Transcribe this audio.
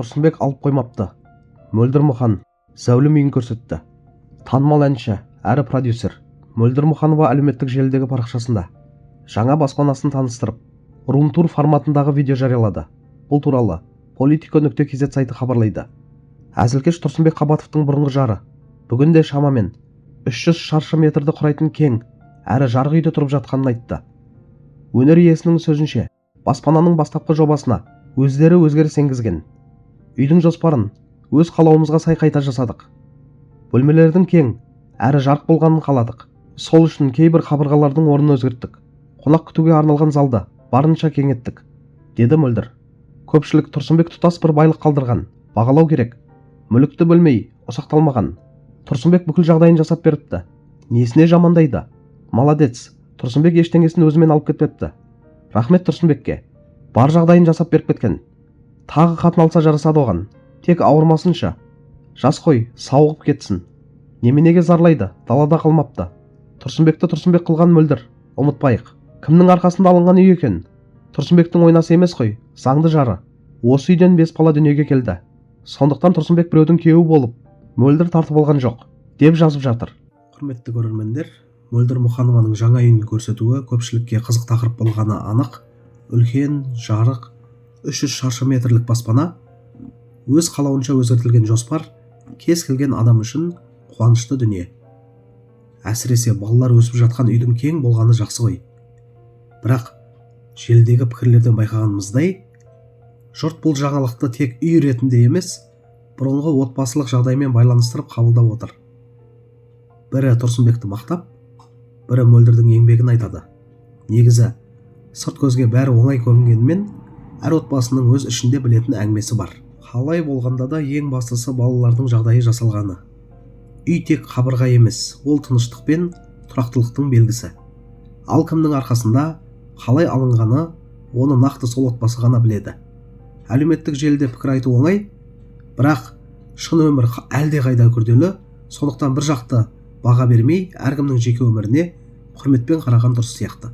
Тұрсынбек алып қоймапты. Мөлдір Мұхан зәулім үйін көрсетті. Танымал әнші әрі продюсер Мөлдір Мұханова әлеуметтік желідегі парақшасында жаңа баспанасын таныстырып, рум-тур форматындағы видео жариялады. Бұл туралы Politico.kz сайты хабарлайды. Әзілкеш Тұрсынбек Қабатовтың бұрынғы жары бүгінде шамамен 300 шаршы метрді құрайтын кең әрі жарық үйде тұрып жатқанын айтты. Өнер иесінің сөзінше, баспананың бастапқы жобасына өздері өзгеріс енгізген. Үйдің жоспарын өз қалауымызға сай қайта жасадық. Бөлмелердің кең әрі жарық болғанын қаладық. Сол үшін кейбір қабырғалардың орнын өзгерттік. Қонақ күтуге арналған залды барынша кеңеттік, деді Мөлдір. Көпшілік Тұрсынбек тұтас бір байлық қалдырған, бағалау керек. Мүлікті бөлмей, ұсақталмаған. Тұрсынбек бүкіл жағдайын жасап беріпті. Несіне жамандайды? Молодец, Тұрсынбек ештеңесін өзімен алып кетпепті. Рахмет Тұрсынбекке. Бар жағдайын жасап беріп кеткен. Тағы қатын алса жарасады оған. Тек ауырмасынша. Жас қой, сауығып кетсін. Неменеге зарлайды, далада қалмапты. Тұрсынбекті Тұрсынбек қылған Мөлдір. Ұмытпайық. Кімнің арқасында алынған үй екен? Тұрсынбектің ойнасы емес қой, заңды жары. Осы үйден 5 бала дүниеге келді. Сондықтан Тұрсынбек біреудің күйеуі болып, Мөлдір тартып алған жоқ, деп жазып жатыр. Құрметті көрермендер, Мөлдір Мұханованың жаңа үйін көрсетуі көпшілікке қызық тақырып болғаны анық. Үлкен, жарық, 300 шаршы метрлік баспана, өз қалауынша өзгертілген жоспар кез келген адам үшін қуанышты дүние. Әсіресе балалар өсіп жатқан үйдің кең болғаны жақсы ғой. Бірақ желідегі пікірлерден байқағанымыздай, жұрт бұл жаңалықты тек үй ретінде емес, бұрынғы отбасылық жағдаймен байланыстырып қабылдап отыр. Бірі Тұрсынбекті мақтап, бірі Мөлдірдің еңбегін айтады. Негізі, сырт көзге бәрі оңай көрінгенімен, әр отбасының өз ішінде білетін әңгімесі бар. Қалай болғанда да ең бастысы балалардың жағдайы жасалғаны. Үй тек қабырға емес, ол тыныштық пен тұрақтылықтың белгісі. Ал кімнің арқасында қалай алынғаны, оны нақты сол отбасы ғана біледі. Әлеуметтік желіде пікір айту оңай, бірақ шын өмір әлде қайда күрделі, сондықтан бір жақты баға бермей, әркімнің жеке өміріне құрметпен қараған дұрыс сияқты.